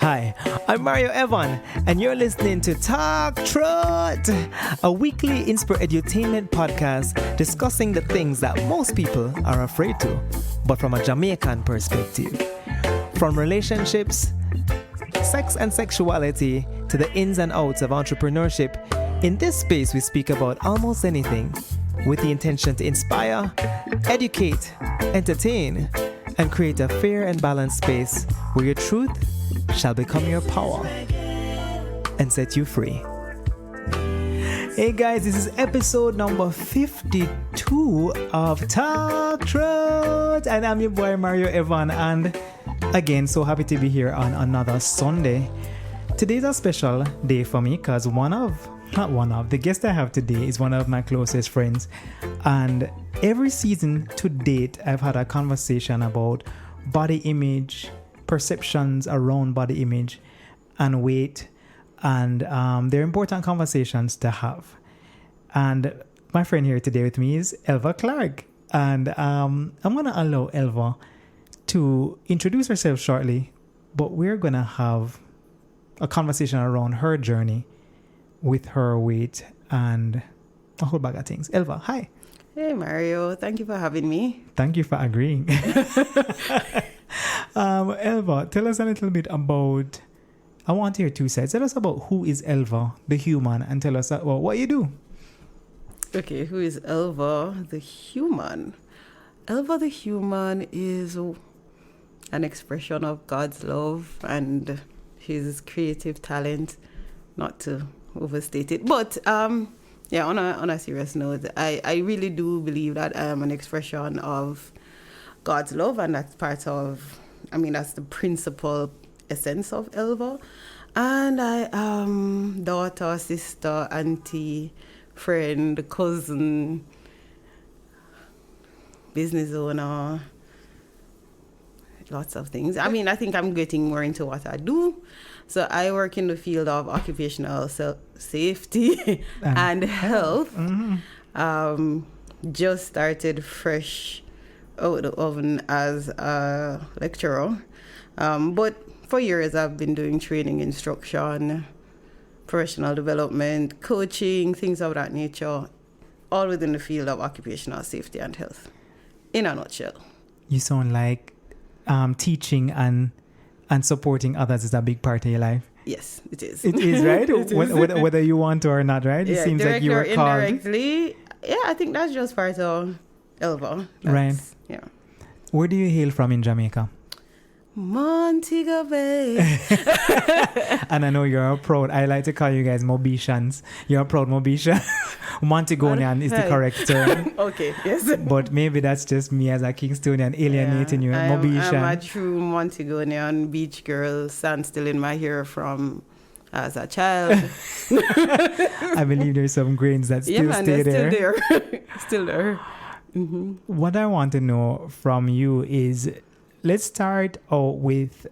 Hi, I'm Mario Evon, and you're listening to Talk Truth, a weekly edutainment podcast discussing the things that most people are afraid to, but from a Jamaican perspective. From relationships, sex and sexuality, to the ins and outs of entrepreneurship, in this space we speak about almost anything with the intention to inspire, educate, entertain, and create a fair and balanced space where your truth shall become your power and set you free. Hey guys, this is episode number 52 of Talk Truth, and I'm your boy Mario Evon, and again, so happy to be here on another Sunday. Today's a special day for me because the guest I have today is one of my closest friends, and every season to date I've had a conversation about body image, perceptions around body image and weight, and they're important conversations to have. And my friend here today with me is Elva Clarke, and I'm going to allow Elva to introduce herself shortly, but we're going to have a conversation around her journey with her weight and a whole bag of things. Elva, hi. Hey Mario, thank you for having me. Thank you for agreeing. Elva, tell us a little bit about, I want to hear two sides. Tell us about who is Elva, the human, and tell us about what you do. Okay, who is Elva, the human? Elva, the human is an expression of God's love and his creative talent, not to overstate it. But on a serious note, I really do believe that I am an expression of God's love, and that's that's the principal essence of Elva. And I am daughter, sister, auntie, friend, cousin, business owner, lots of things. I think I'm getting more into what I do. So I work in the field of occupational safety and health. Mm-hmm. Just started fresh out of the oven as a lecturer. But for years I've been doing training, instruction, professional development, coaching, things of that nature, all within the field of occupational safety and health, in a nutshell. You sound like teaching and supporting others is a big part of your life. Yes, it is. It is, right? It is. Whether you want to or not, right? It seems like you were called. Indirectly, yeah, I think that's just part of Elva. Right. Yeah. Where do you hail from in Jamaica? Montego Bay. And I know you're a proud, I like to call you guys Mobetians. You're a proud Mobetian. Montegonian is the correct term. Okay, yes. But maybe that's just me as a Kingstonian alienating you. Mobetian. I'm a true Montegonian beach girl, sand still in my hair from as a child. I believe there's some grains that still stay there. Still there. Still there. Mm-hmm. What I want to know from you is, let's start out with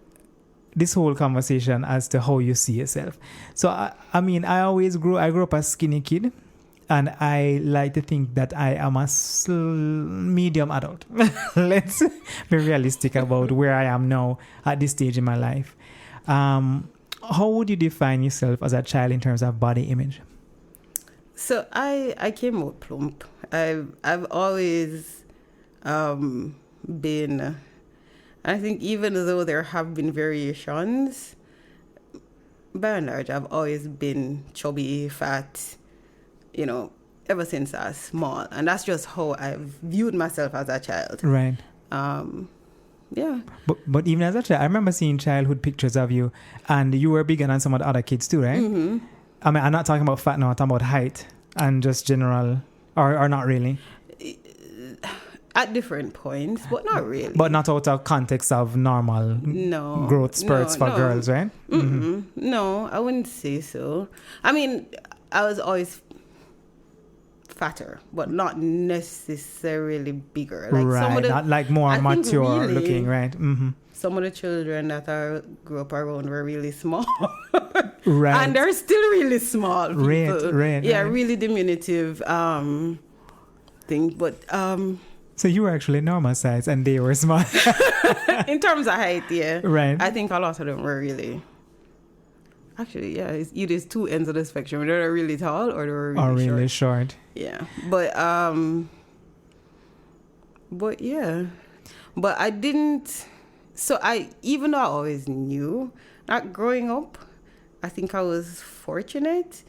this whole conversation as to how you see yourself. So, I grew up a skinny kid, and I like to think that I am a medium adult. Let's be realistic about where I am now at this stage in my life. How would you define yourself as a child in terms of body image? So I came out plump. I've always been, I think even though there have been variations, by and large I've always been chubby, fat, ever since I was small. And that's just how I've viewed myself as a child. Right. Yeah. But even as a child, I remember seeing childhood pictures of you, and you were bigger than some of the other kids too, right? Mm-hmm. I'm not talking about fat now, I'm talking about height and just general, or not really? At different points, but not really. But not out of context of normal growth spurts for girls, right? Mm-hmm. No, I wouldn't say so. I was always fatter, but not necessarily bigger. Right, not like more mature looking, right? Mm-hmm. Some of the children that I grew up around were really small. Right. And they're still really small people. Right. Yeah, really diminutive thing. But so you were actually normal size and they were small. in terms of height, yeah. Right. I think a lot of them were really Actually, yeah, it's either two ends of the spectrum. They're really tall or they're really short. Yeah, but yeah, but I didn't. So even though I always knew that growing up, I think I was fortunate.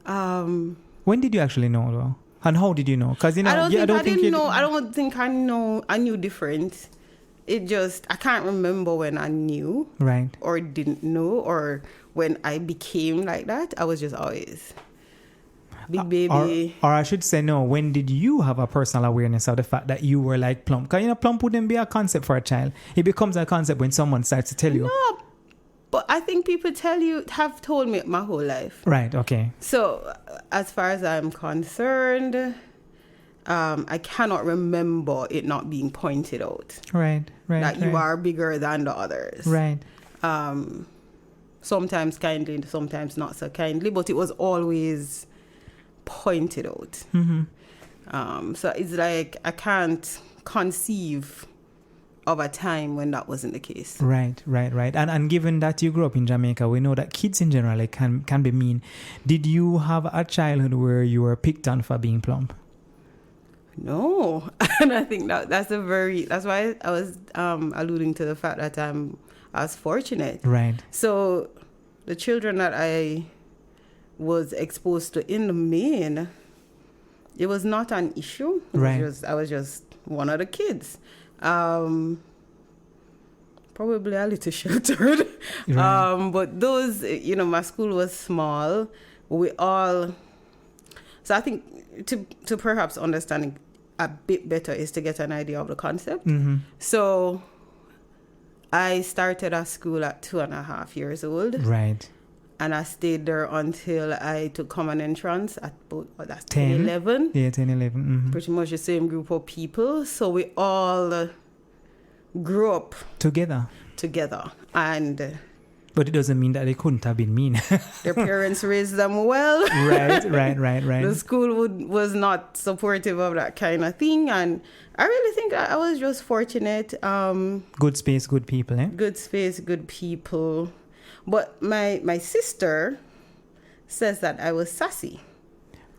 When did you actually know, though? And how did you know? Because I don't think I knew different. It just, I can't remember when I knew. Right. Or didn't know, or when I became like that. I was just always big baby. Or I should say, no, when did you have a personal awareness of the fact that you were like plump? Because, plump wouldn't be a concept for a child. It becomes a concept when someone starts to tell you. No, but I think people have told me my whole life. Right, okay. So, as far as I'm concerned, I cannot remember it not being pointed out. Right. That you are bigger than the others. Right. Sometimes kindly, sometimes not so kindly, but it was always pointed out. Mm-hmm. So it's like I can't conceive of a time when that wasn't the case. Right. And given that you grew up in Jamaica, we know that kids in general can be mean. Did you have a childhood where you were picked on for being plump? No, and I think that's why I was alluding to the fact that I was fortunate. Right. So the children that I was exposed to in the main, it was not an issue. I was just one of the kids. Probably a little sheltered. Right. But those, my school was small. So I think to perhaps understanding a bit better is to get an idea of the concept. Mm-hmm. So I started at school at 2.5 years old. Right. And I stayed there until I took common entrance at that's 10, 11. Yeah, 10, 11. Mm-hmm. Pretty much the same group of people. So we all grew up together. And but it doesn't mean that they couldn't have been mean. Their parents raised them well. Right. The school was not supportive of that kind of thing. And I really think I was just fortunate. Good space, good people, eh? Good space, good people. But my sister says that I was sassy.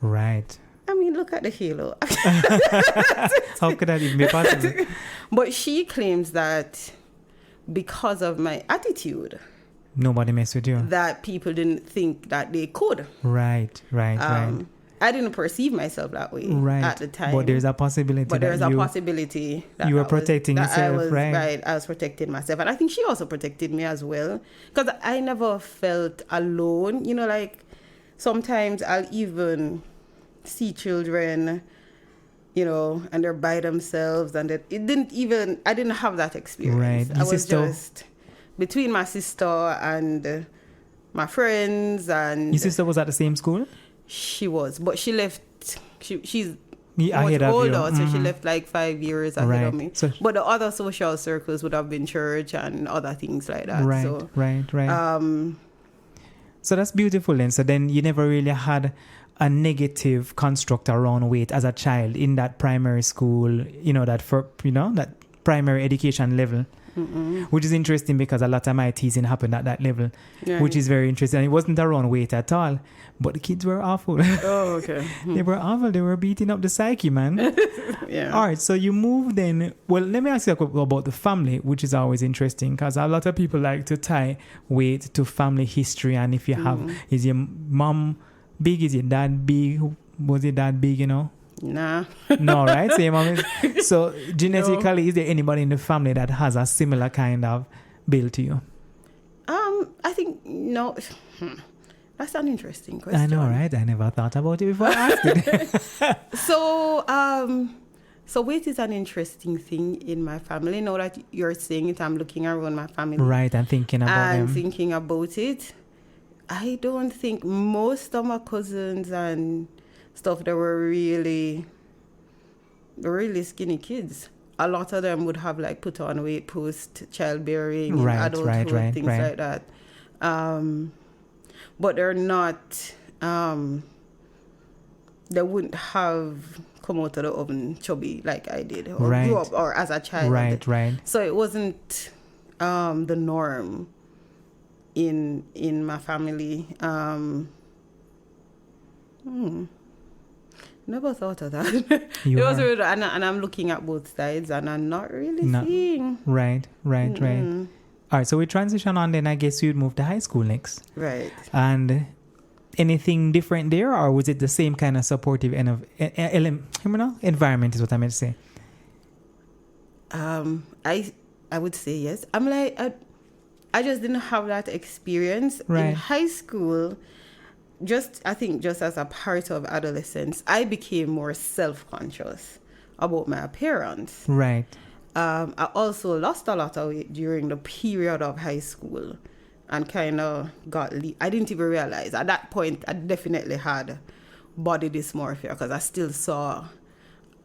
Right. I mean, look at the halo. How could that even be possible? But she claims that because of my attitude, nobody messed with you. That people didn't think that they could. Right. I didn't perceive myself that way at the time. But there's a possibility. That you were protecting yourself, right? I was protecting myself. And I think she also protected me as well. Because I never felt alone. Like sometimes I'll even see children, and they're by themselves. And I didn't have that experience. Right. I was just between my sister and my friends. And your sister was at the same school? She was, but she left. She's much older, so she left like 5 years ahead of me. So but the other social circles would have been church and other things like that. Right. So that's beautiful then. So then you never really had a construct around weight as a child in that primary school, that primary education level. Mm-mm. Which is interesting because a lot of my teasing happened at that level, which is very interesting. And it wasn't around weight at all, but the kids were awful. Oh, okay. They were awful. They were beating up the psyche, man. Yeah. All right, so you moved then. Well, let me ask you about the family, which is always interesting because a lot of people like to tie weight to family history. And if you have, is your mom big? Is your dad big? Was your dad big, Nah. No, right? So, your mom is, so genetically, is there anybody in the family that has a similar kind of build to you? I think no. That's an interesting question. I know, right? I never thought about it before I asked it. So weight is an interesting thing in my family. Now that you're saying it, I'm looking around my family. Right, and thinking about them. Thinking about it. I don't think most of my cousins and stuff, they were really skinny kids. A lot of them would have like put on weight post childbearing, adulthood, things like that. But they're not. They wouldn't have come out of the oven chubby like I did, or grew up, or as a child. Right. So it wasn't the norm in my family. Never thought of that. It was really, and I'm looking at both sides, and I'm not really seeing. Right. All right, so we transition on. Then I guess you'd move to high school next. Right. And anything different there, or was it the same kind of supportive environment? Is what I meant to say. I would say yes. I'm like I just didn't have that experience in high school. I think just as a part of adolescence, I became more self-conscious about my appearance. Right. I also lost a lot of weight during the period of high school and kind of I didn't even realize. At that point, I definitely had body dysmorphia because I still saw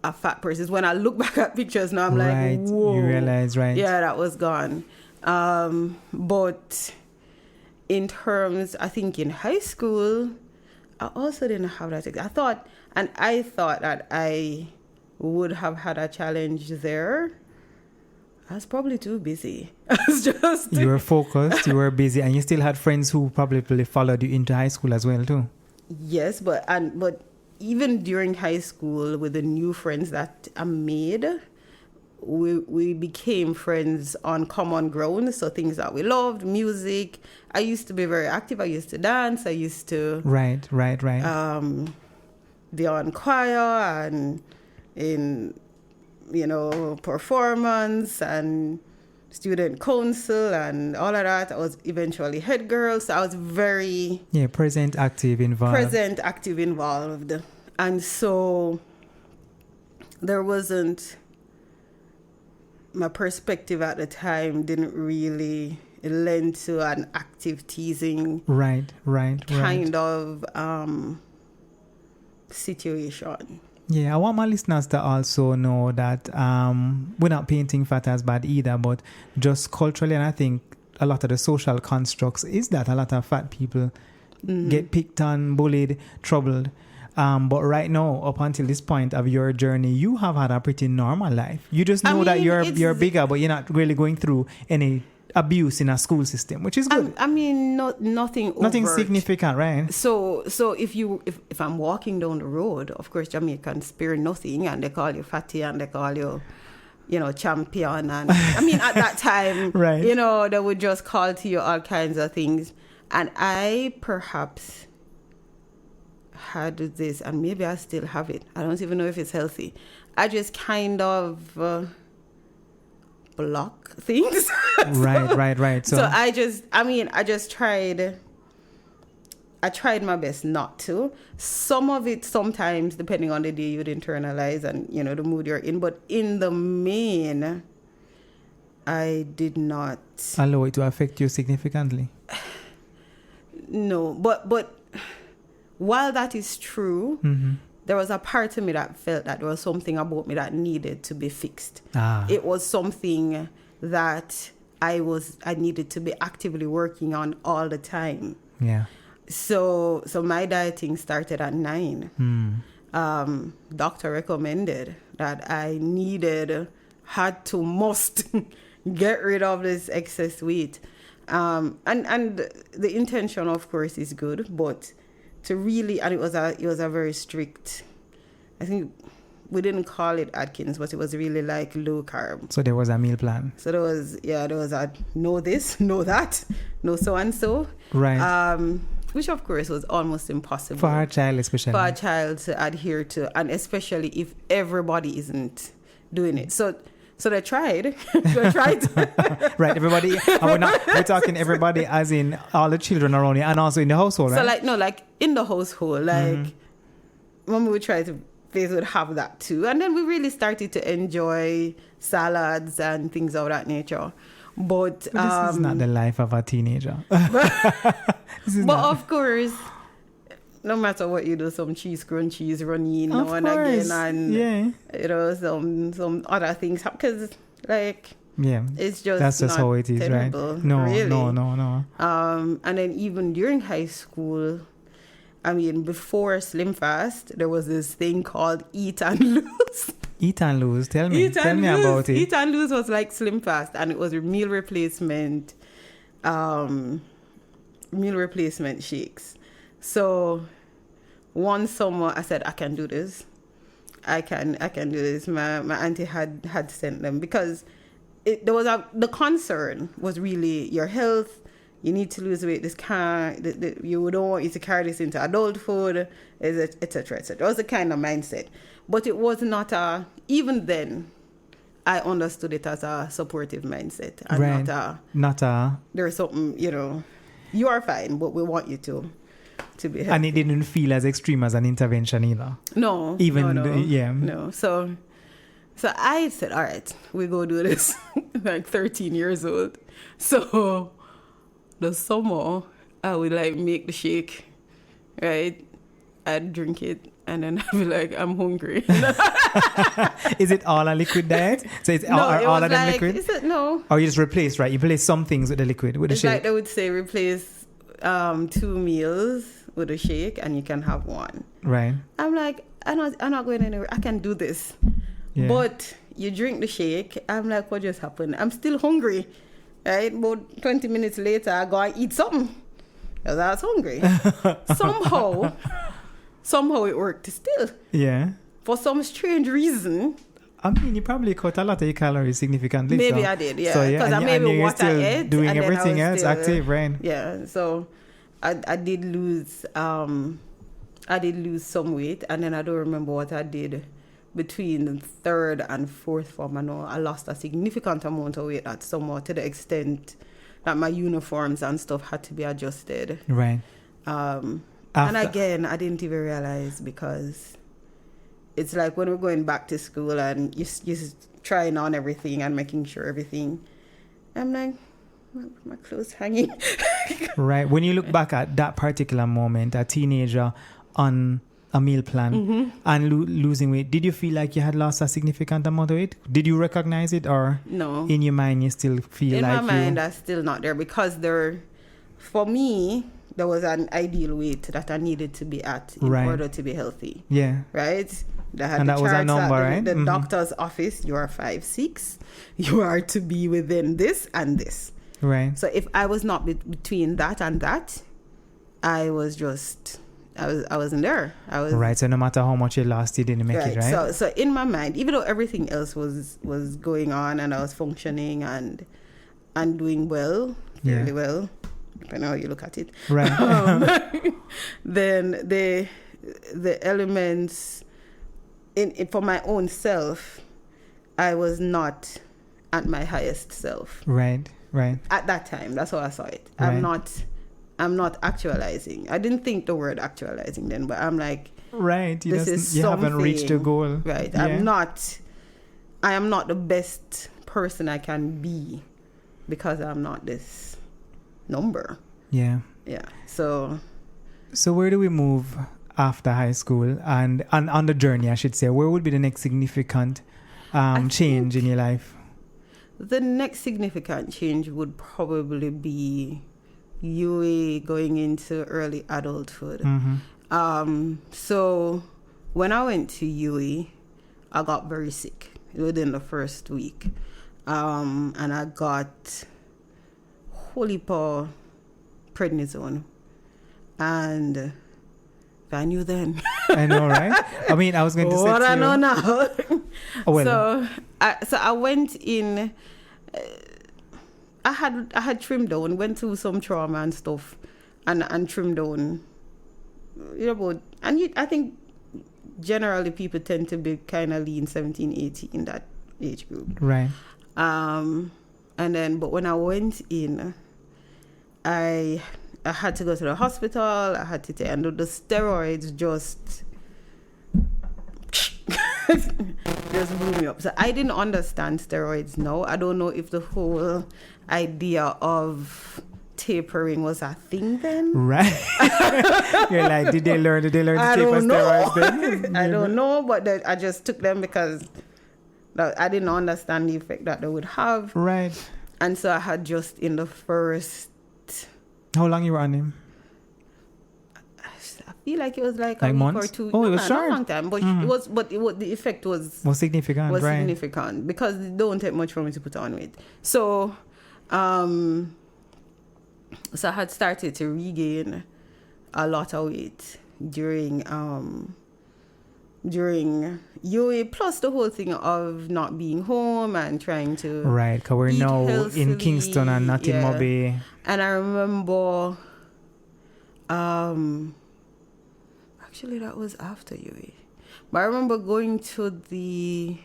a fat person. When I look back at pictures now, I'm like, whoa. You realize, right? Yeah, that was gone. But in terms, I think in high school, I also didn't have that. I thought that I would have had a challenge there. I was probably too busy. You were focused, you were busy, and you still had friends who probably followed you into high school as well too. Yes, but even during high school, with the new friends that I made, we became friends on common ground. So things that we loved, music. I used to be very active. I used to dance. I used to right. Be on choir and in performance and student council and all of that. I was eventually head girl. So I was very present, active, involved. And so there wasn't. My perspective at the time didn't really lend to an active teasing kind of situation. Yeah, I want my listeners to also know that we're not painting fat as bad either, but just culturally, and I think a lot of the social constructs is that a lot of fat people get picked on, bullied, troubled. But right now, up until this point of your journey, you have had a pretty normal life. You just know that you're bigger, but you're not really going through any abuse in a school system, which is good. Nothing significant, right? So if I'm walking down the road, of course, Jamaicans spare nothing, and they call you fatty, and they call you, champion, and at that time, right. They would just call to you all kinds of things, and I perhaps had this, and maybe I still have it. I don't even know if it's healthy. I just kind of block things. Right. So I just tried my best not to. Some of it, sometimes, depending on the day, you'd internalize and, the mood you're in. But in the main, I did not allow it to affect you significantly. No, but while that is true, there was a part of me that felt that there was something about me that needed to be fixed. It was something that I needed to be actively working on all the time. Yeah. So my dieting started at 9. Doctor recommended that I must get rid of this excess weight. And the intention, of course, is good, but to really, and it was a very strict, I think we didn't call it Atkins, but it was really like low carb. So there was a meal plan. So there was a no this, no that, no so and so. Right. Which of course was almost impossible. For our child especially. For our child to adhere to, and especially if everybody isn't doing it. So they tried. Right, everybody. We're talking everybody as in all the children around you and also in the household, right? So like in the household, when we would try to, they would have that too. And then we really started to enjoy salads and things of that nature. But this is not the life of a teenager. Of course, no matter what you do, some cheese crunchies run in now and again, and some other things, because it's just that's just how it is, terrible, right? No, really. No. And then even during high school, before Slim Fast, there was this thing called Eat and Lose. Eat and Lose. Tell me about it. Eat and Lose was like Slim Fast, and it was a meal replacement meal replacement shakes. So one summer I said, I can do this. I can do this. My auntie had sent them because the concern was really your health. You need to lose weight. You don't want you to carry this into adulthood, etc., etc. It was the kind of mindset, but it was not even then. I understood it as a supportive mindset, and not a. There's something, you are fine, but we want you to be healthy. And it didn't feel as extreme as an intervention either. No, no. So I said, all right, we go do this. Like 13 years old. So the summer, I would make the shake, right? I'd drink it, and then I'd be like, I'm hungry. Is it all a liquid diet? So it's all of them liquid? Is it no? Or you just replace, right? You replace some things with the liquid, with the shake. Like they would say replace 2 meals with a shake, and you can have one. Right. I'm like, I'm not going anywhere. I can do this. Yeah. But you drink the shake. I'm like, what just happened? I'm still hungry. Right? About 20 minutes later, I go and eat something because I was hungry. Somehow it worked still. Yeah. For some strange reason. I mean, you probably cut a lot of your calories significantly. Maybe I did, yeah. Because I maybe what I ate. Doing everything else active, right? Yeah. So I did lose some weight, and then I don't remember what I did between the 3rd and 4th form. I know I lost a significant amount of weight that summer, to the extent that my uniforms and stuff had to be adjusted. Right. And again, I didn't even realize, because it's like when we're going back to school and you're trying on everything and making sure everything. I'm like, my clothes hanging. Right. When you look back at that particular moment, a teenager on a meal plan and losing weight, did you feel like you had lost a significant amount of weight? Did you recognize it, or no? In your mind, you still feel in like my mind, I'm still not there, because for me, there was an ideal weight that I needed to be at in order to be healthy. Yeah. Right? And that was a number, right? The doctor's office, you are 5'6". You are to be within this and this. Right. So if I was not between that and that, I wasn't there. Right. So no matter how much you lost, you didn't make it, right? So in my mind, even though everything else was going on and I was functioning and doing well, fairly well, depending on how you look at it. Right. Then the elements for my own self, I was not at my highest self. Right. At that time, that's how I saw it. Right. I'm not actualizing. I didn't think the word actualizing then, but I'm like, right. You you haven't reached the goal. Right. Yeah. I am not the best person I can be, because I'm not this number. Yeah. Yeah. So where do we move after high school and on the journey, I should say? Where would be the next significant change in your life? The next significant change would probably be UE going into early adulthood. So when I went to UE, I got very sick within the first week. And I got holy power prednisone. And if I knew then. I know, right? I mean, I was going to say what I know now. Oh, well. So I went in. I had trimmed down, went through some trauma and stuff, and trimmed down. I think generally people tend to be kind of lean 17, 18 in that age group. Right. And then, but when I went in, I had to go to the hospital. I had to take, and the steroids just blew me up. So I didn't understand steroids now. I don't know if the whole idea of tapering was a thing then. Right. You're like, did they learn to taper steroids then? I don't know, but I just took them because I didn't understand the effect that they would have. Right. And so I had just in the first... How long you were on him? I feel like it was like a week months? or two. Oh, it was short. Not a long time, but the effect was significant. Was right. significant because it don't take much for me to put on weight. So, So I had started to regain a lot of weight during UA, plus the whole thing of not being home and trying to Right, because we're eat now healthily, in Kingston and not in Mobay. And I remember, actually that was after UA, but I remember going to the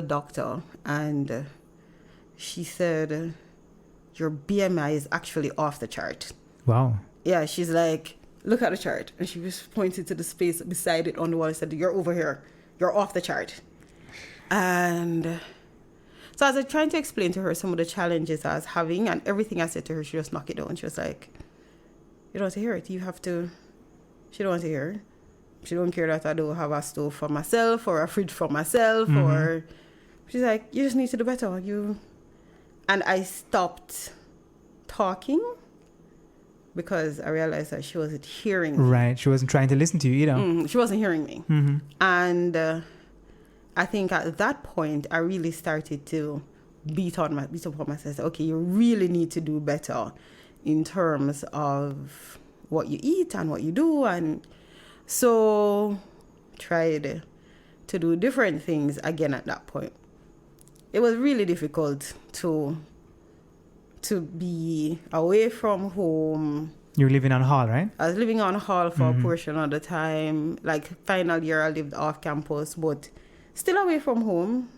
doctor, and she said, your BMI is actually off the chart. Wow. Yeah, she's like, look at the chart. And she was pointing to the space beside it on the wall and said, you're over here. You're off the chart. And so I was trying to explain to her some of the challenges I was having, and everything I said to her, she just knocked it down. She was like, you don't want to hear it. You have to. She don't want to hear. She don't care that I don't have a stove for myself or a fridge for myself. Or she's like, you just need to do better. And I stopped talking because I realized that she wasn't hearing me. Right. She wasn't trying to listen to you either. She wasn't hearing me. And I think at that point, I really started to beat up on myself. Okay, you really need to do better in terms of what you eat and what you do. And so tried to do different things again at that point. It was really difficult to be away from home. You were living on Hall, right? I was living on Hall for a portion of the time. Like final year, I lived off campus, but still away from home.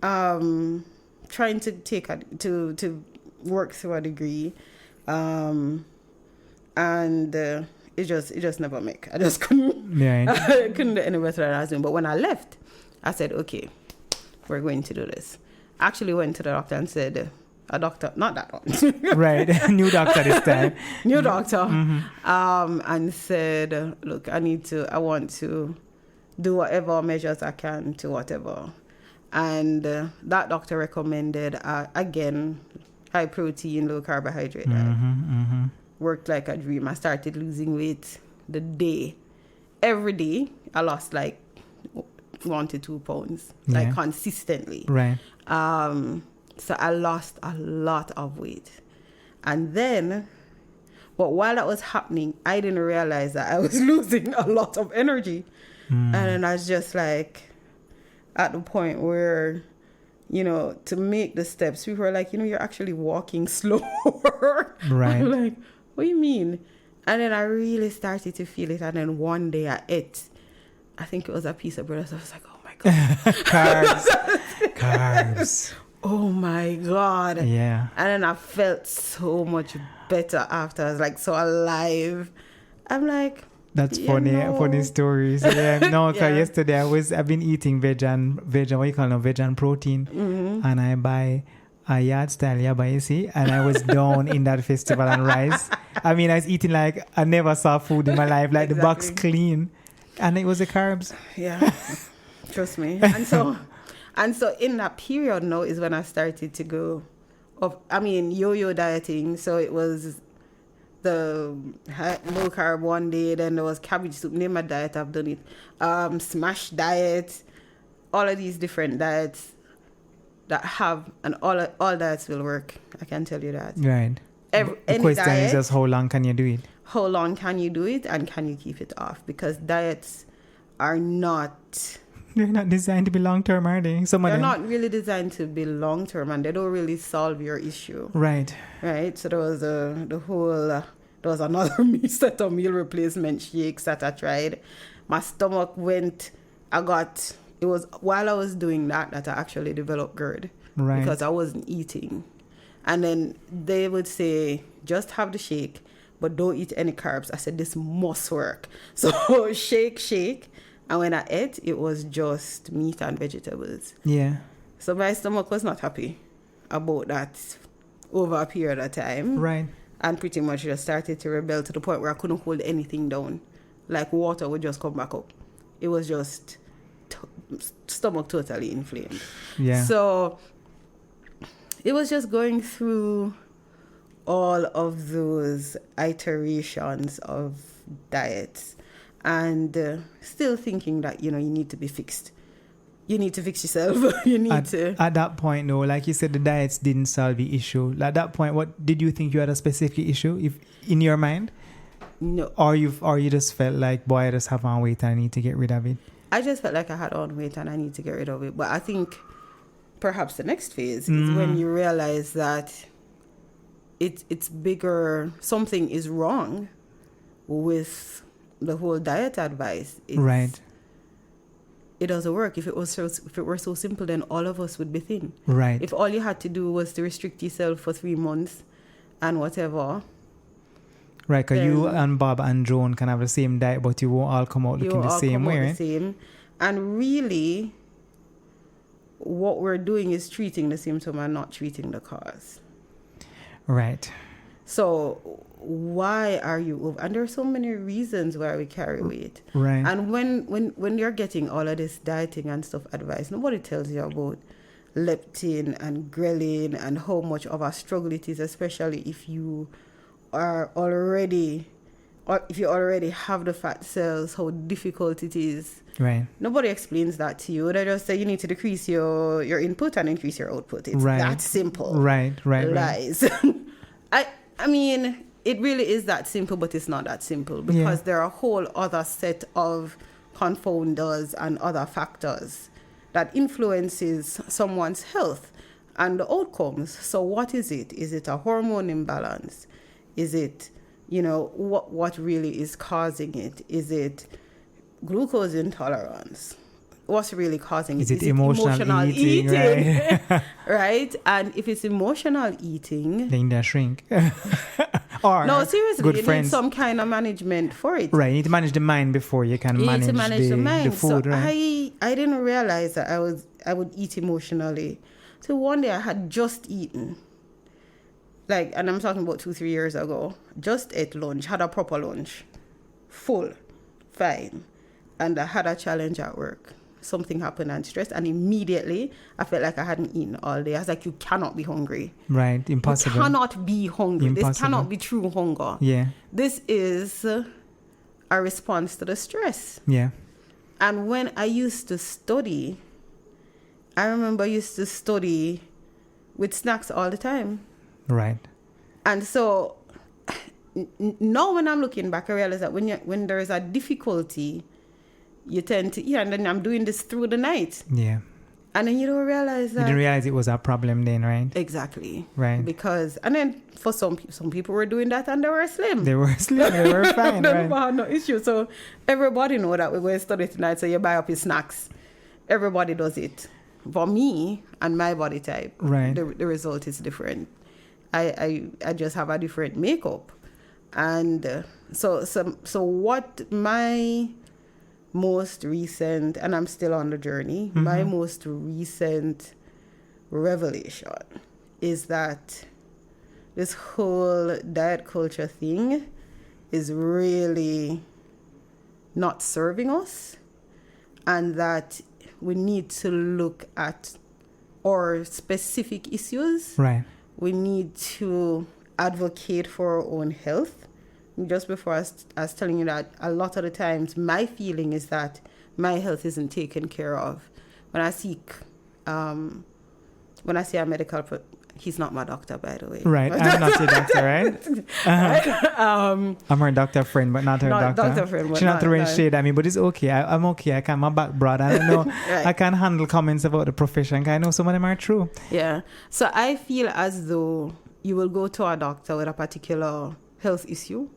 Trying to to work through a degree, and it just never make. I just couldn't. Yeah. I couldn't do any better than I was doing. But when I left, I said, okay, we're going to do this. I actually went to the doctor and said, a doctor, not that one. Right, new doctor this time. New doctor. And said, look, I want to do whatever measures I can to whatever. And that doctor recommended, again, high protein, low carbohydrate diet. Worked like a dream. I started losing weight every day. I lost like 1 to 2 pounds, like consistently. Right. So I lost a lot of weight. And then, but while that was happening, I didn't realize that I was losing a lot of energy. And then I was just like, at the point where, to make the steps, people were like, you're actually walking slower. Right. I'm like, what do you mean? And then I really started to feel it. And then one day I ate, I think it was a piece of bread. So I was like, oh my God. Carbs. Oh my God. Yeah. And then I felt so much better after. I was like so alive. I'm like, that's funny stories. Yeah, no, because yesterday I've been eating veg and protein, and I buy a yard style yabaisi, and I was down in that festival and rice. I mean, I was eating like I never saw food in my life, like the box clean, and it was the carbs. Yeah, trust me. And so in that period now is when I started to go yo-yo dieting. So it was the low carb one day, then there was cabbage soup. Name a diet, I've done it. Smash diet, all of these different diets that have, and all diets will work. I can tell you that. Right. The question is just how long can you do it? How long can you do it, and can you keep it off? Because diets are not... They're not designed to be long-term, are they? They're not really designed to be long-term, and they don't really solve your issue. Right. Right? So there was there was another set of meal replacement shakes that I tried. My stomach it was while I was doing that I actually developed GERD. Right. Because I wasn't eating. And then they would say, just have the shake, but don't eat any carbs. I said, this must work. So shake. And when I ate, it was just meat and vegetables. Yeah. So my stomach was not happy about that over a period of time. Right. And pretty much just started to rebel to the point where I couldn't hold anything down. Like water would just come back up. It was just stomach totally inflamed. Yeah. So it was just going through all of those iterations of diets. And still thinking that, you need to be fixed. you need to fix yourself. You need to. At that point, no, like you said, the diets didn't solve the issue. At that point, what did you think you had a specific issue if in your mind? No. Or you just felt like, boy, I just have on weight and I need to get rid of it? I just felt like I had on weight and I need to get rid of it. But I think perhaps the next phase is when you realize that it's bigger. Something is wrong with the whole diet advice. Right. It doesn't work. If it were so simple, then all of us would be thin. Right. If all you had to do was to restrict yourself for 3 months and whatever. Right, because you and Bob and Joan can have the same diet, but you won't all come out looking the same way. The same. And really, what we're doing is treating the symptom and not treating the cause. Right. So why are you over? And there are so many reasons why we carry weight. Right. And when you're getting all of this dieting and stuff advice, nobody tells you about leptin and ghrelin and how much of a struggle it is, especially if you are already, or if you already have the fat cells, how difficult it is. Right. Nobody explains that to you. They just say you need to decrease your input and increase your output. It's that simple. Right. Lies. I mean, it really is that simple, but it's not that simple because there are a whole other set of confounders and other factors that influences someone's health and the outcomes. So what is it? Is it a hormone imbalance? Is it, what really is causing it? Is it glucose intolerance? What's really causing it? Is it emotional eating? Right? Right? And if it's emotional eating... then they shrink. Or no, seriously, good you friends. need some kind of management for it. Right, you need to manage the mind before you can manage the mind. The food. So right? I didn't realize that I would eat emotionally. So one day I had just eaten. And I'm talking about 2-3 years ago. Just ate lunch, had a proper lunch. Full. Fine. And I had a challenge at work. Something happened and stressed, and immediately I felt like I hadn't eaten all day. I was like, you cannot be hungry. Right, impossible. You cannot be hungry. Impossible. This cannot be true hunger. Yeah. This is a response to the stress. Yeah. And when I used to study, I remember I used to study with snacks all the time. Right. And so now when I'm looking back, I realize that when there is a difficulty, you tend to, and then I'm doing this through the night. Yeah. And then you don't realize that. You didn't realize it was a problem then, right? Exactly. Right. Because, and then for some people were doing that and they were slim. They were slim, they were fine, They right? had no issue. So everybody know that we're going to study tonight, so you buy up your snacks. Everybody does it. For me and my body type, right, the result is different. I just have a different makeup. And so what my most recent, and I'm still on the journey, my most recent revelation is that this whole diet culture thing is really not serving us, and that we need to look at our specific issues. Right. We need to advocate for our own health. Just before I was telling you that a lot of the times my feeling is that my health isn't taken care of. When I see a medical, he's not my doctor, by the way. Right, I'm not your doctor, right? Uh-huh. I'm her doctor friend, but not her doctor. Doctor friend, but she's not throwing shade at me, but it's okay. I'm okay. I can, my back broad. I don't know. Right. I can handle comments about the profession. I know some of them are true. Yeah. So I feel as though you will go to a doctor with a particular health issue,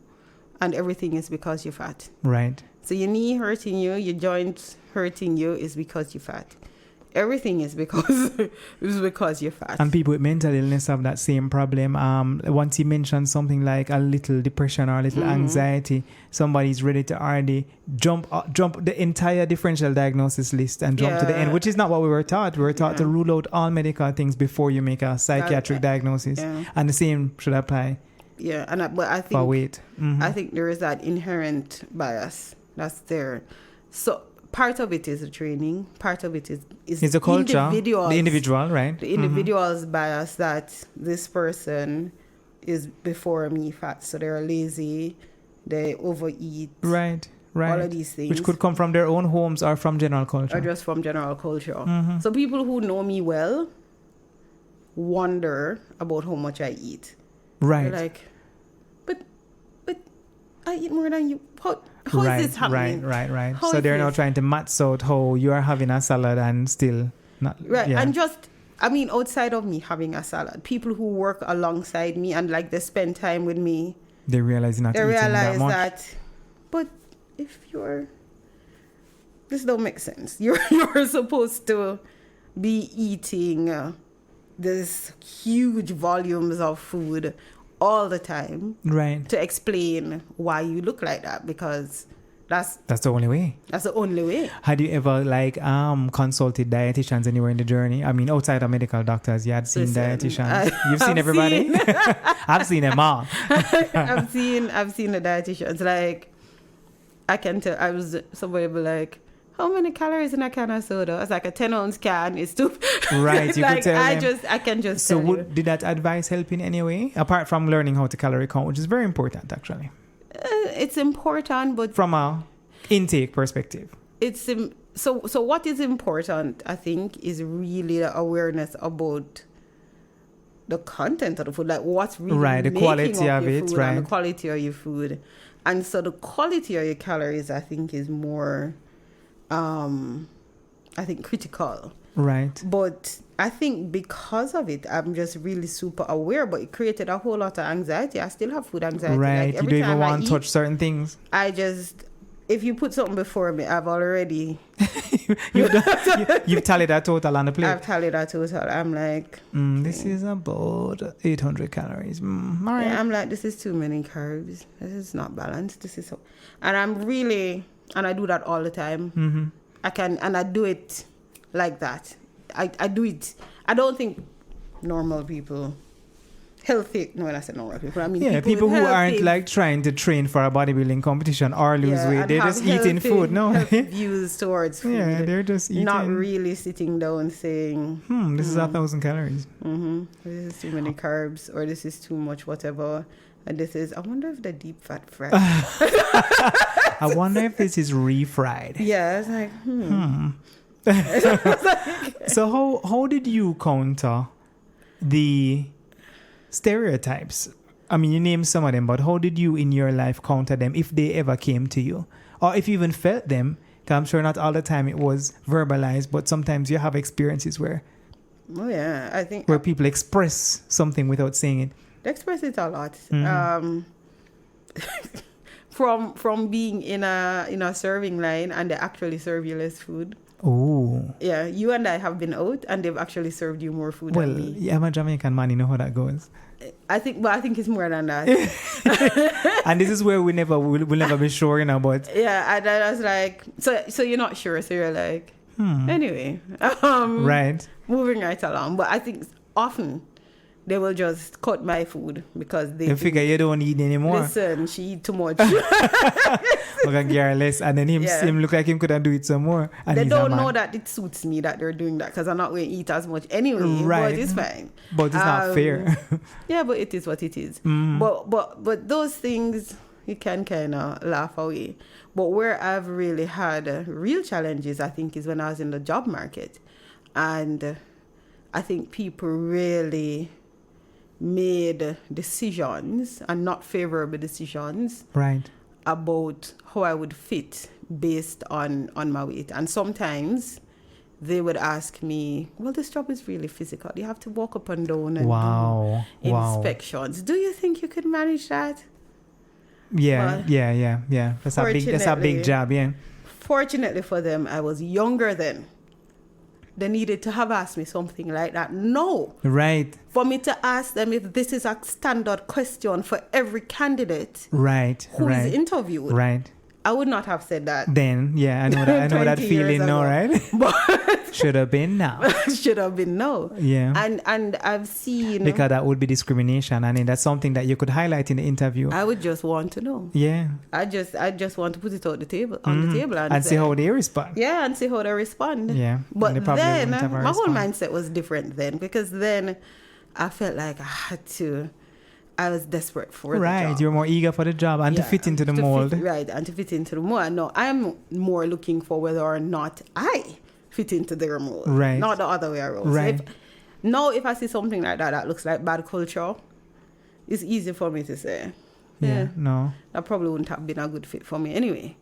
and everything is because you're fat. Right. So your knee hurting you, your joints hurting you is because you're fat. Everything is because you're fat. And people with mental illness have that same problem. Once you mention something like a little depression or a little anxiety, somebody's ready to already jump the entire differential diagnosis list and jump to the end, which is not what we were taught. We were taught to rule out all medical things before you make a psychiatric diagnosis. Yeah. And the same should apply. Yeah, but I think for weight. I think there is that inherent bias that's there. So part of it is the training. Part of it is the culture, the individual, right? The individual's bias that this person is before me fat, so they're lazy, they overeat. Right. Right. All of these things. Which could come from their own homes or from general culture. Or just from general culture. Mm-hmm. So people who know me well wonder about how much I eat. Right. They're like, but I eat more than you. How right, is this happening? Right. How So is they're now this? trying to max out how you are having a salad and still not. Right. Yeah. And just, I mean, outside of me having a salad, people who work alongside me and like they spend time with me, they realize you're not they eating realize that much. that, but if this don't make sense. You're supposed to be eating this huge volumes of food all the time, Right. to explain why you look like that, because that's the only way. the only way. Had you ever consulted dietitians anywhere in the journey? I mean, outside of medical doctors, you had seen Listen, dietitians. You've seen everybody. I've seen them all. I've seen the dietitians. Like, I can tell. Somebody be like, how many calories in a can of soda? It's like a 10-ounce can. It's too. Right, you like, could tell them. I can just So tell you. did that advice help in any way? Apart from learning how to calorie count, which is very important, actually. It's important, but From a intake perspective. it's so what is important, I think, is really the awareness about the content of the food, like what's really Right, the making quality up of your it, food right. and the quality of your food. And so the quality of your calories, I think, is more I think critical. Right. But I think because of it, I'm just really super aware, but it created a whole lot of anxiety. I still have food anxiety. Right. Like, You every don't even time I want to eat, touch certain things. if you put something before me, I've already... You've tallied that total on the plate. I've tallied that total. I'm like... This is about 800 calories. All right. Yeah, I'm like, this is too many carbs. This is not balanced. This is so... And I'm really... And I do that all the time. Mm-hmm. And I do it like that. I do it. I don't think normal people... Healthy... No, when I say normal people, I mean people who with aren't healthy- like trying to train for a bodybuilding competition or lose weight. and They're have just eating healthy- food. No. healthy views towards food. Yeah, they're just eating. Not really sitting down saying... This is 1,000 calories. This is too many carbs, or this is too much whatever. And this is... I wonder if the deep fat fry... I wonder if this is refried. Yeah, it's like... So how did you counter the stereotypes? I mean, you named some of them, but how did you in your life counter them if they ever came to you? Or if you even felt them? Because I'm sure not all the time it was verbalized, but sometimes you have experiences where Oh, yeah. I think... where people express something without saying it. They express it a lot. From being in a serving line and they actually serve you less food. Oh. Yeah, you and I have been out and they've actually served you more food Well, than me. yeah, I'm a Jamaican man, you know how that goes. I think it's more than that. And this is where we'll never be sure, but Yeah, and I was like, so you're not sure, so you're like, anyway. right. Moving right along. But I think often they will just cut my food because they figure you don't eat anymore. Listen, she eat too much. We're gonna get her less, and then him look like him could do it some more. And They he's a don't man. know that it suits me that they're doing that because I'm not going to eat as much anyway. Right. But it's fine. But it's not fair. Yeah, but it is what it is. But those things you can kind of laugh away. But where I've really had real challenges, I think, is when I was in the job market, and I think people really made decisions, and not favorable decisions, Right. about how I would fit based on my weight. And sometimes they would ask me, well, this job is really physical. You have to walk up and down and do inspections. Do you think you could manage that? Yeah, Well, yeah. That's a big job, yeah. Fortunately for them, I was younger then. They needed to have asked me something like that. No. Right. For me to ask them if this is a standard question for every candidate Right. who is interviewed. Right. I would not have said that. Then, yeah, I know that 20 feeling years now, ago. right? But Should have been now. should have been no. Yeah. And I've seen... Because that would be discrimination, and then that's something that you could highlight in the interview. I would just want to know. Yeah. I just want to put it on the table and see how they respond. Yeah, and see how they respond. Yeah. But And they probably then wouldn't have a my whole response. mindset was different then, because then I felt like I had to I was desperate for the Right, job. you're more eager for the job and to fit into the mold. And to fit into the mold. No, I'm more looking for whether or not I fit into their mold. Right. Not the other way around. Right. So if I see something like that looks like bad culture, it's easy for me to say, no. that probably wouldn't have been a good fit for me anyway.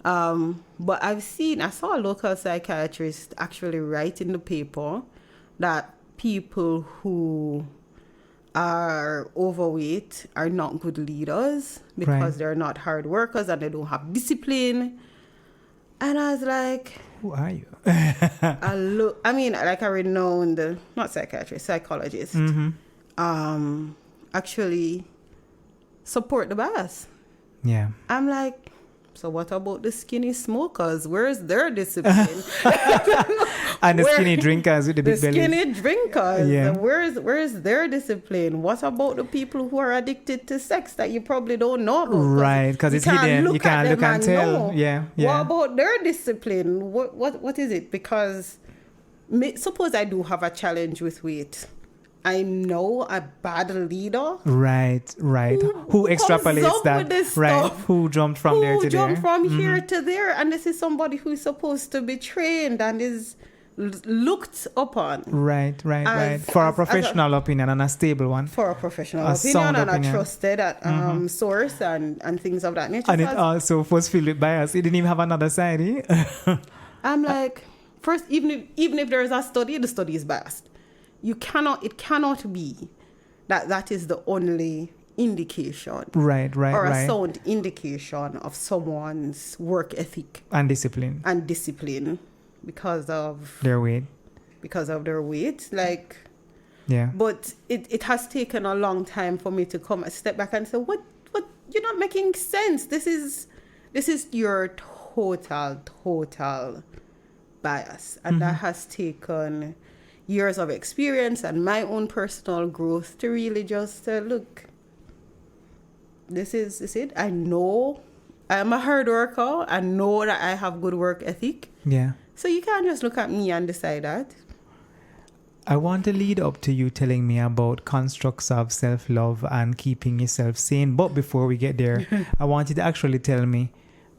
But I saw a local psychiatrist actually write in the paper that people who are overweight are not good leaders because they're not hard workers and they don't have discipline. And I was like, who are you? like a renowned, not psychiatrist, psychologist, actually support the bias. Yeah. I'm like, so what about the skinny smokers? Where's their discipline? And the skinny drinkers with the big bellies. The skinny drinkers. Yeah. Where's their discipline? What about the people who are addicted to sex that you probably don't know about? Right, because it's hidden. You can't look and tell. Know. Yeah. What about their discipline? What is it? Because suppose I do have a challenge with weight. I know a bad leader. Right. Who extrapolates that? Right. Stuff. Who jumped from there to there? Who jumped from here to there? And this is somebody who is supposed to be trained and is looked upon. Right. For a professional opinion and a stable one. For a professional opinion and a trusted source and things of that nature. And it also was filled with bias. It didn't even have another side. I'm like, first, even if there is a study, the study is biased. It cannot be that is the only indication. Right. Or a sound indication of someone's work ethic. And discipline. Because of their weight. Like, yeah. But it has taken a long time for me to come a step back and say, what, you're not making sense. This is your total bias. And that has taken years of experience and my own personal growth to really just look, this is it. I know I'm a hard worker. I know that I have good work ethic. Yeah. So you can't just look at me and decide that. I want to lead up to you telling me about constructs of self-love and keeping yourself sane. But before we get there, I want you to actually tell me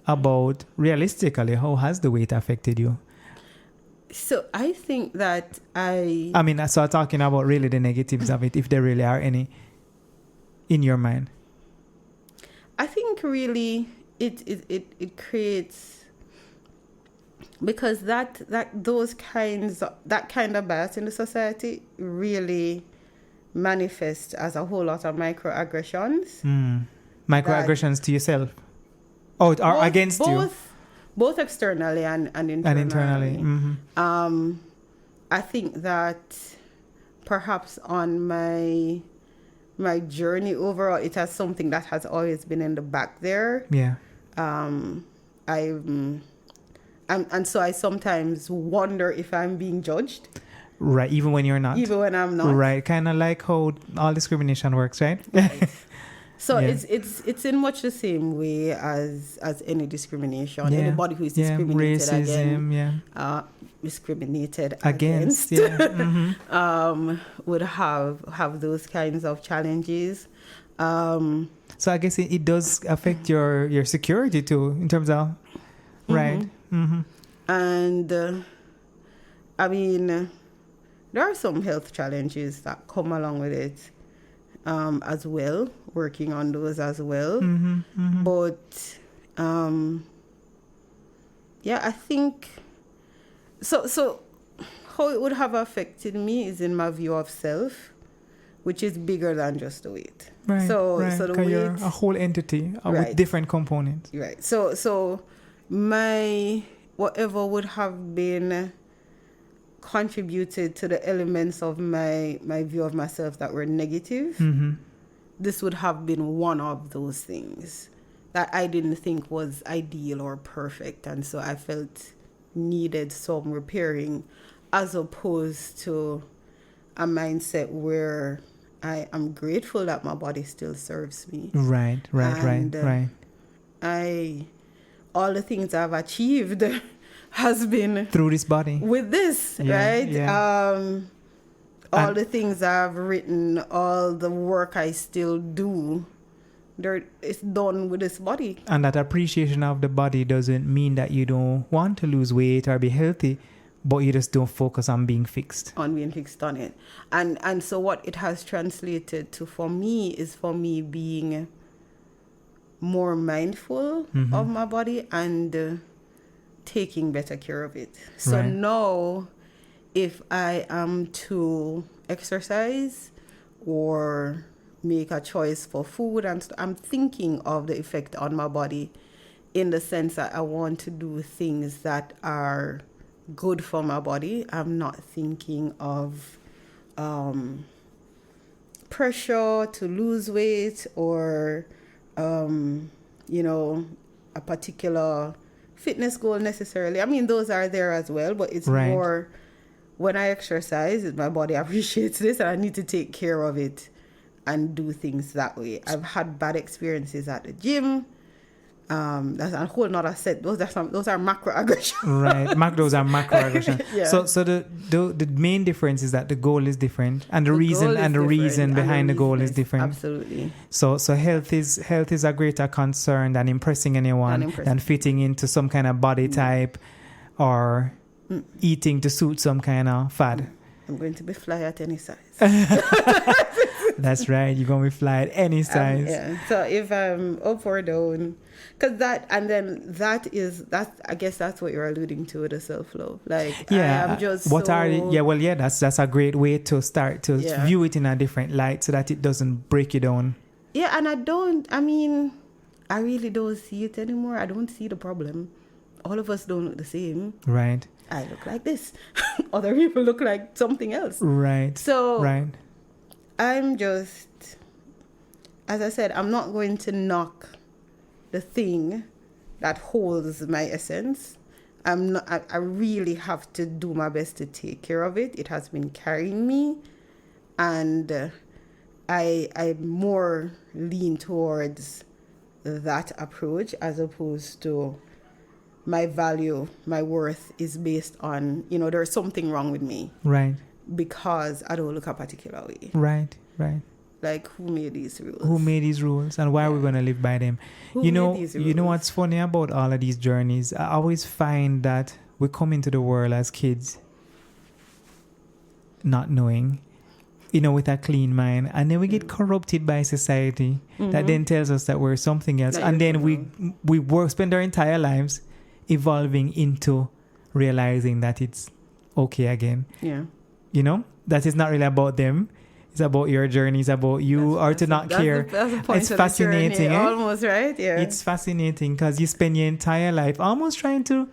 about, realistically, how has the weight affected you? So I think that so I'm talking about really the negatives of it, if there really are any in your mind. I think really it creates, because that kind of bias in the society really manifests as a whole lot of microaggressions. Microaggressions to yourself? Or against you? Both externally and internally. I think that perhaps on my journey overall, it has something that has always been in the back there. Yeah. And so I sometimes wonder if I'm being judged. Right, even when you're not. Even when I'm not. Right, kind of like how all discrimination works, right? Right. So it's in much the same way as any discrimination. Yeah. Anybody who is discriminated racism, discriminated against would have those kinds of challenges. So I guess it does affect your security too, in terms of right. And there are some health challenges that come along with it. As well, working on those as well. But I think so how it would have affected me is in my view of self, which is bigger than just the weight. Right. So the weight, you're a whole entity with different components. Right. So my whatever would have been contributed to the elements of my view of myself that were negative, this would have been one of those things that I didn't think was ideal or perfect, and so I felt needed some repairing, as opposed to a mindset where I am grateful that my body still serves me. Right. All the things I've achieved has been through this body, with this, right? Yeah. all the things I've written, all the work I still do, it's done with this body. And that appreciation of the body doesn't mean that you don't want to lose weight or be healthy, but you just don't focus on being fixed. On being fixed on it. And so what it has translated to for me is for me being more mindful of my body and taking better care of it. So now, if I am to exercise or make a choice for food, I'm thinking of the effect on my body in the sense that I want to do things that are good for my body. I'm not thinking of pressure to lose weight or, a particular fitness goal necessarily. I mean, those are there as well, but it's more when I exercise, my body appreciates this and I need to take care of it and do things that way. I've had bad experiences at the gym. That's a whole nother set. Those are macroaggressions. Right, those are macroaggressions. Yeah. So the main difference is that the goal is different, and the reason behind the goal is different. Absolutely. So health is a greater concern than impressing anyone, than fitting into some kind of body type, or eating to suit some kind of fad. I'm going to be fly at any size. That's right. You're going to be fly at any size. So if I'm up or down, because I guess that's what you're alluding to with the self-love. Like, I'm just that's a great way to start to view it in a different light so that it doesn't break you down. Yeah, and I really don't see it anymore. I don't see the problem. All of us don't look the same. Right. I look like this. Other people look like something else. Right. So I'm just, as I said, I'm not going to knock the thing that holds my essence. I really have to do my best to take care of it. It has been carrying me, and I more lean towards that approach as opposed to my value, my worth is based on, there's something wrong with me. Right. Because I don't look a particular way. Right. Like, who made these rules? And why are we going to live by them? Who made these rules? You know what's funny about all of these journeys? I always find that we come into the world as kids not knowing, with a clean mind, and then we get corrupted by society that then tells us that we're something else, and then we spend our entire lives evolving into realizing that it's okay again. Yeah. That is not really about them. It's about your journey. It's about you, or to not care. That's the point it's of fascinating. The journey, almost, right? Yeah. It's fascinating because you spend your entire life almost trying to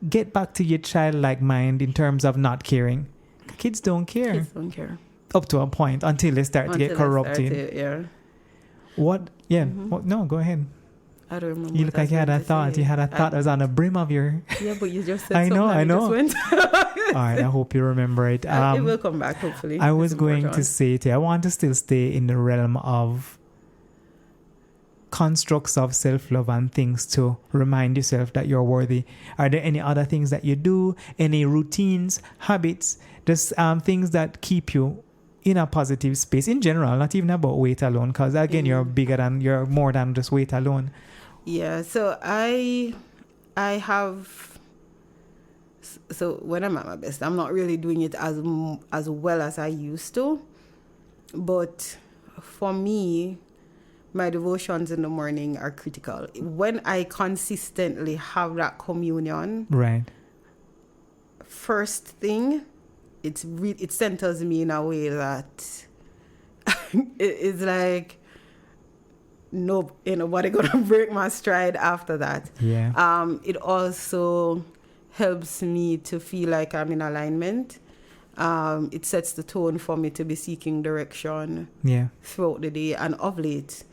get back to your childlike mind in terms of not caring. Kids don't care. Kids don't care. Up to a point until they start to get corrupted. What? Yeah. No, go ahead. I don't remember. You look like you had a thought. You had a thought that was on the brim of your... Yeah, but you just said I know. Just went. All right, I hope you remember it. It will come back, hopefully. I was going to say to you, I want to still stay in the realm of constructs of self-love and things to remind yourself that you're worthy. Are there any other things that you do? Any routines, habits, just things that keep you in a positive space in general, not even about weight alone, because again, you're more than just weight alone. Yeah, so I have, so when I'm at my best, I'm not really doing it as well as I used to, but for me, my devotions in the morning are critical. When I consistently have that communion, right, first thing, it centers me in a way that it's like, nope, ain't nobody gonna break my stride after that. Yeah. It also helps me to feel like I'm in alignment. It sets the tone for me to be seeking direction throughout the day. And of late,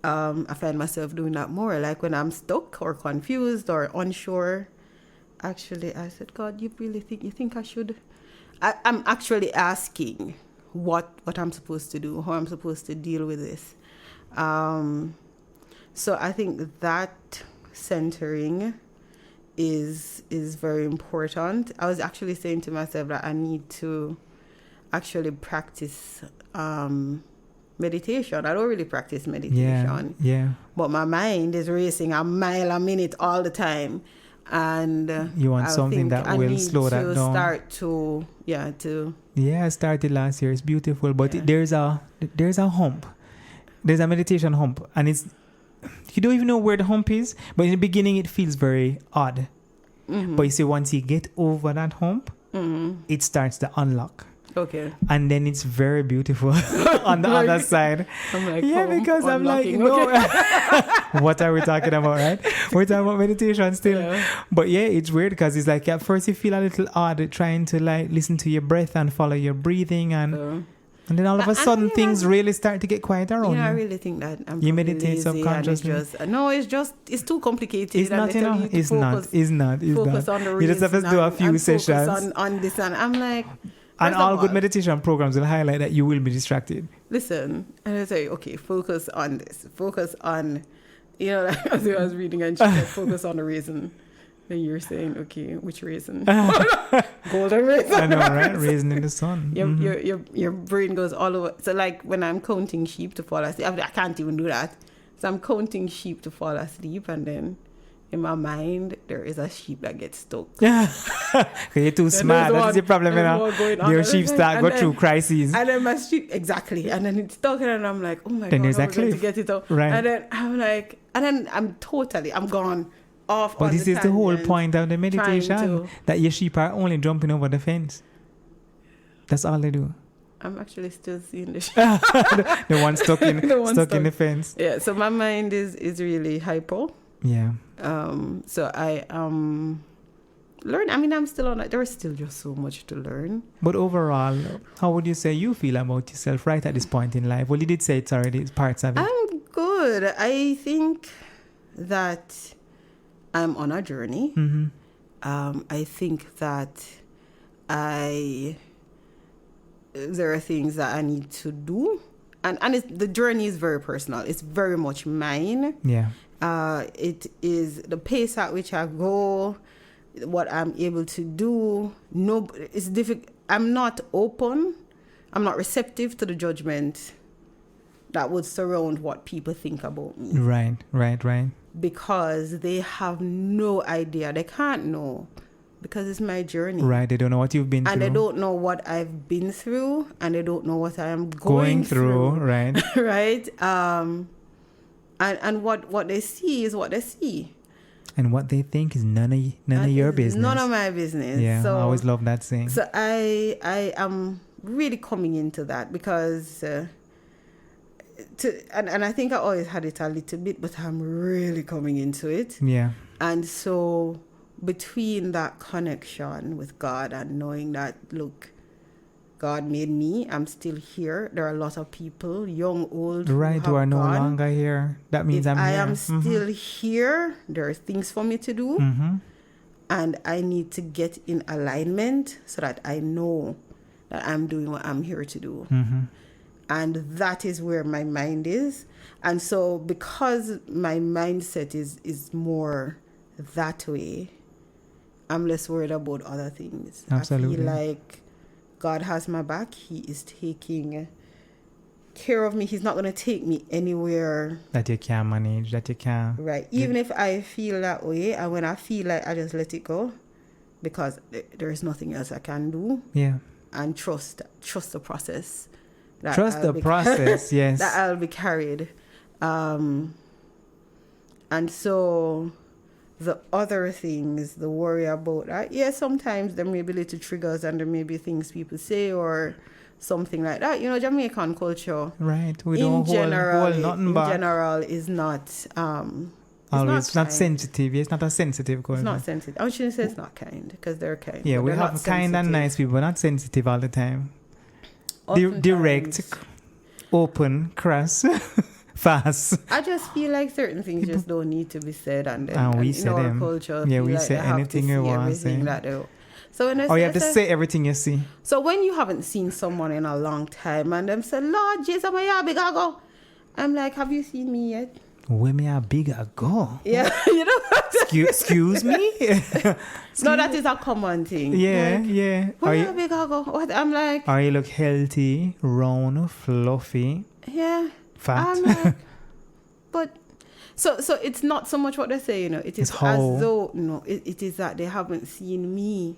I find myself doing that more. Like when I'm stuck or confused or unsure, actually, I said, God, you think I should? I'm actually asking what I'm supposed to do, how I'm supposed to deal with this. So I think that centering is very important. I was actually saying to myself that I need to actually practice meditation. I don't really practice meditation. Yeah. But my mind is racing a mile a minute all the time. And you want I something think that will slow that down. Yeah, I started last year. It's beautiful, but there's a hump. There's a meditation hump, and it's you don't even know where the hump is. But in the beginning, it feels very odd. Mm-hmm. But you see, once you get over that hump, it starts to unlock. Okay. And then it's very beautiful on the other side. I'm like, because I'm like, what are we talking about, right? We're talking about meditation still. Yeah. But it's weird because it's like at first you feel a little odd trying to like listen to your breath and follow your breathing and then all of a sudden things really start to get quiet around you. I really think that you meditate subconsciously. It's too complicated. It's not enough. It's not. Focus on the reason. You just have to do a few sessions. Focus on this, and I'm like. And all good meditation programs will highlight that you will be distracted. Listen, and I say, okay, focus on this. Focus on, like as I was reading and she said, focus on the reason. Then you're saying, okay, which reason? Golden reason. I know, right? Raisin in the sun. Your brain goes all over. So like when I'm counting sheep to fall asleep, I can't even do that. So I'm counting sheep to fall asleep, and then in my mind, there is a sheep that gets stuck. Because you're too smart. That's the problem, Your sheep start go through crises. And then my sheep, exactly. And then it's stuck, and I'm like, oh my then God, there's how am I going to get it out? Right. And then I'm like, I'm gone off. But this is the whole point of the meditation, that your sheep are only jumping over the fence. That's all they do. I'm actually still seeing the sheep. the one stuck in the fence. Yeah, so my mind is really hyper. Yeah. So I learn. I mean, I'm still on it. There's still just so much to learn. But overall, how would you say you feel about yourself right at this point in life? Well, you did say it's already parts of it. I'm good. I think that I'm on a journey. Mm-hmm. I think that there are things that I need to do. And the journey is very personal. It's very much mine. Yeah. It is the pace at which I go, what I'm able to do. No, it's difficult. I'm not open. I'm not receptive to the judgment that would surround what people think about me. Right. Because they have no idea. They can't know. Because it's my journey. Right. They don't know what you've been through. And they don't know what I've been through. And they don't know what I am going through. Right. Right. And what they see is what they see. And what they think is none of your business. None of my business. Yeah, so, I always love that saying. So I am really coming into that because... And I think I always had it a little bit, but I'm really coming into it. Yeah. And so between that connection with God and knowing that, look, God made me, I'm still here. There are a lot of people, young, old, who are no gone. longer here. That means if I'm here. I am still here. There are things for me to do. Mm-hmm. And I need to get in alignment so that I know that I'm doing what I'm here to do. Mm-hmm. And that is where my mind is. And so because my mindset is more that way, I'm less worried about other things. Absolutely. I feel like God has my back. He is taking care of me. He's not going to take me anywhere. That you can't manage, that you can't. Right. Even if I feel that way, and when I feel like I just let it go, because there is nothing else I can do. Yeah. And trust the process. Trust the process, yes. That I'll be carried. And so the other things, the worry about that, sometimes there may be little triggers and there may be things people say or something like that. Jamaican culture. Right. We don't hold nothing back. In general is not... It's not sensitive. It's not a sensitive culture. It's not sensitive. I shouldn't say it's not kind, because they're kind. Yeah, we have kind and nice people, not sensitive all the time. Direct, open, crass, fast. I just feel like certain things just don't need to be said, and we say in our them. culture, we like say anything you want to say. So when you have to say everything you see. So when you haven't seen someone in a long time and them say, Lord Jesus, my big go, I'm like, have you seen me yet? Where may I bigger go? Yeah, you know. Excuse me? No, that is a common thing. Yeah, Like, yeah. where you bigger go? What? I'm like, Or you look healthy, round, fluffy, yeah. fat. I'm like, but so it's not so much what they say, you know. It is It's how- as though it is that they haven't seen me.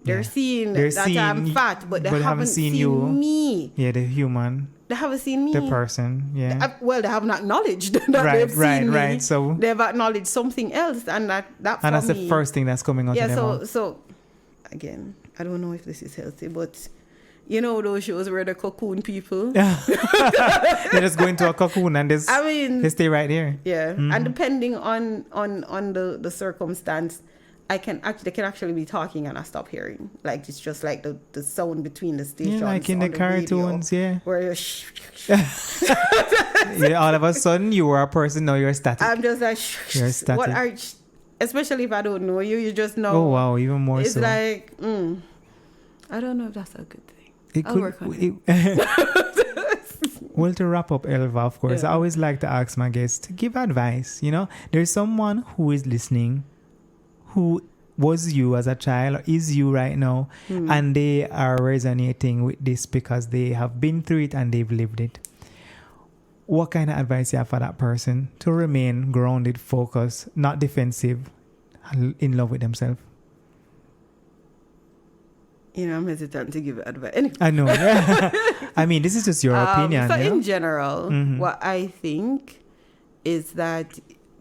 They're Yeah. seeing They're that seeing I'm y- fat, but they but haven't seen you. me. Yeah, the human, They haven't seen me. the person. Yeah. Well, they haven't acknowledged that Right, they've right, seen me. right. So- they've acknowledged something else, and that for And that's me, the first thing that's coming out yeah. of their mouth. So again, I don't know if this is healthy, but you know those shows where the cocoon people. They just go into a cocoon and I mean, they stay right there. yeah, and depending on the circumstance, they can actually be talking and I stop hearing. Like it's just like the sound between the stations. Yeah, like in the on cartoons, radio, yeah. where you're Yeah. All of a sudden, you were a person, now you're static. I'm just like, You're static. what are, especially if I don't know you, you just know. Oh wow, even more It's so. like, I don't know if that's a good thing. It I'll work on Well, to wrap up, Elva, of course, Yeah. I always like to ask my guests to give advice. You know, there's someone who is listening who was you as a child or is you right now, and they are resonating with this because they have been through it and they've lived it. What kind of advice you have for that person to remain grounded, focused, not defensive, in love with themselves? You know, I'm hesitant to give advice. Anyway. I know. I mean, this is just your opinion. So you know? in general, what I think is that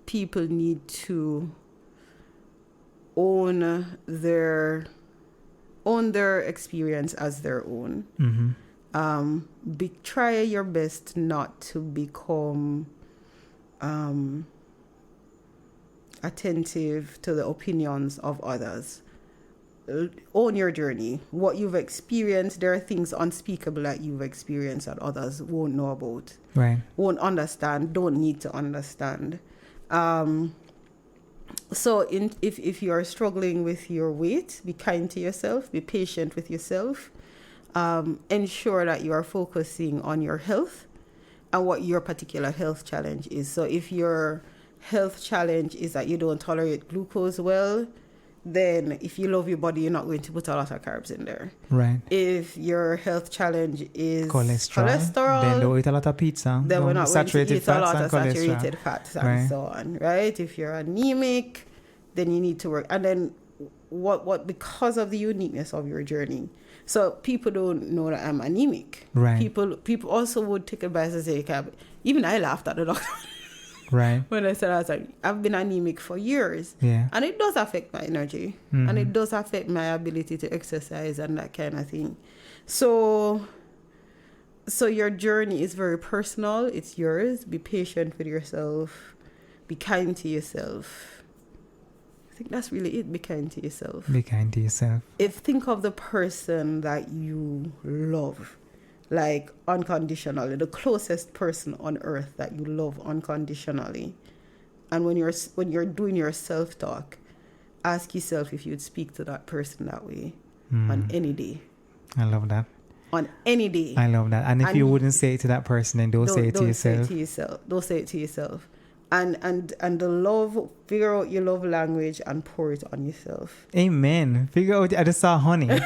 people need to own their experience as their own. Try your best not to become attentive to the opinions of others. Own your journey. What you've experienced, there are things unspeakable that you've experienced that others won't know about, Right. won't understand, don't need to understand. So if you're struggling with your weight, be kind to yourself, be patient with yourself. Ensure that you are focusing on your health and what your particular health challenge is. So if your health challenge is that you don't tolerate glucose well, then if you love your body, you're not going to put a lot of carbs in there. Right. If your health challenge is Cholesterol. Then don't eat a lot of pizza. then we're not going to eat a lot of cholesterol. saturated fats and so on, right? If you're anemic, then you need to work. And then what because of the uniqueness of your journey. So people don't know that I'm anemic. Right. People also would take advice and say, okay, even I laughed at the doctor. Right. When I said, I was like, I've been anemic for years. Yeah. And it does affect my energy. And it does affect my ability to exercise and that kind of thing. So your journey is very personal. It's yours. Be patient with yourself. Be kind to yourself. I think that's really it. Be kind to yourself. Be kind to yourself. Think of the person that you love. Like unconditionally, the closest person on earth that you love unconditionally. And when you're doing your self-talk, ask yourself if you'd speak to that person that way on any day. I love that. On any day. I love that. And if you wouldn't say it to that person, then don't say it to yourself. Don't say it to yourself. And the love, figure out your love language and pour it on yourself. Amen. Figure out, I just saw honey.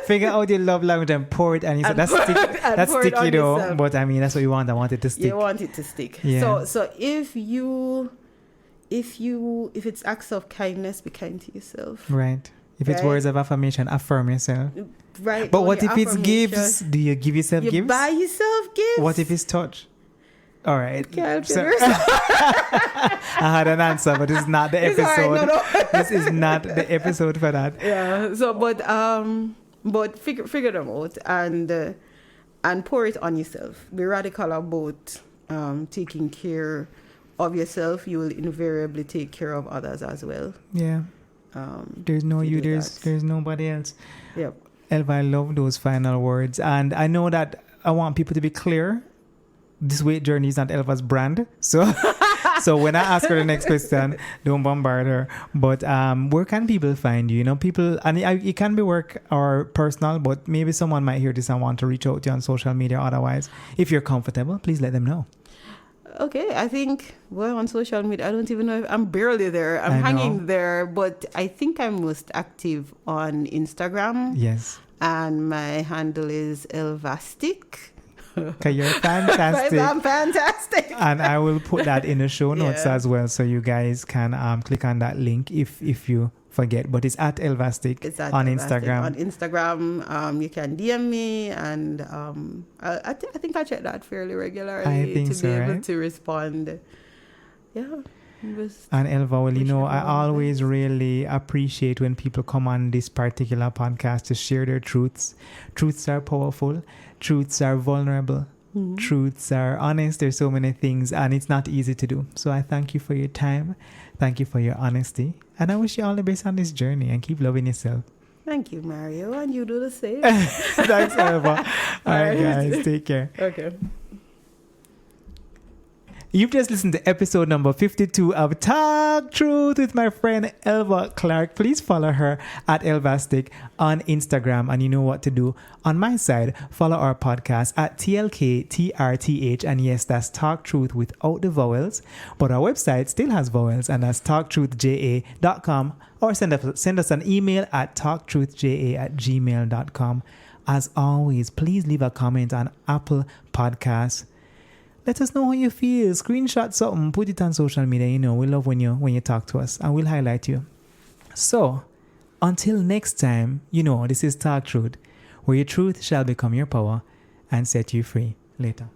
Figure out your love language and pour it on yourself. That's sticky though. Yourself. But I mean, that's what you want. I want it to stick. You want it to stick. Yeah. So if it's acts of kindness, be kind to yourself. Right. If it's Right. words of affirmation, affirm yourself. Right. But All what your if it's affirmation. gifts? Do you give yourself You gifts? buy yourself gifts. What if it's touch? All right. Can't So- yourself. I had an answer, but this is not the It's all episode. right, no. This is not the episode for that. Yeah. So, but figure them out and pour it on yourself. Be radical about taking care of yourself. You will invariably take care of others as well. Yeah. There's no if you you. do There's that. nobody else. Yep. Elva, I love those final words, and I know that I want people to be clear. This weight journey is not Elva's brand, so when I ask her the next question, don't bombard her. But where can people find you? You know, people, and it can be work or personal, but maybe someone might hear this and want to reach out to you on social media. Otherwise, if you're comfortable, please let them know. Okay, I think, well, on social media, I don't even know if I'm barely there. I'm I know. hanging there, but I think I'm most active on Instagram. Yes. And my handle is Elvastic. Okay, you're fantastic. I'm fantastic. And I will put that in the show notes Yeah. as well, so you guys can click on that link if you forget. But it's at Elvastic on Elvastic. Instagram. On Instagram, you can DM me, and I think I check that fairly regularly I think to so, be able right? to respond. Yeah. And Elva, well, wish I everyone always the best. really appreciate when people come on this particular podcast to share their truths. Truths are powerful. Truths are vulnerable. Mm-hmm. Truths are honest. There's so many things, and it's not easy to do. So I thank you for your time. Thank you for your honesty. And I wish you all the best on this journey, and keep loving yourself. Thank you, Mario, and you do the same. Thanks, Elva. All right, guys. Take care. Okay. You've just listened to episode number 52 of Talk Truth with my friend Elva Clarke. Please follow her at Elvastic on Instagram. And you know what to do. On my side, follow our podcast at TLKTRTH. And yes, that's Talk Truth without the vowels. But our website still has vowels, and that's talktruthja.com. Or send us an email at talktruthja@gmail.com. As always, please leave a comment on Apple Podcasts. Let us know how you feel. Screenshot something, put it on social media. We love when you talk to us, and we'll highlight you. So, until next time, this is Talk Truth, where your truth shall become your power and set you free. Later.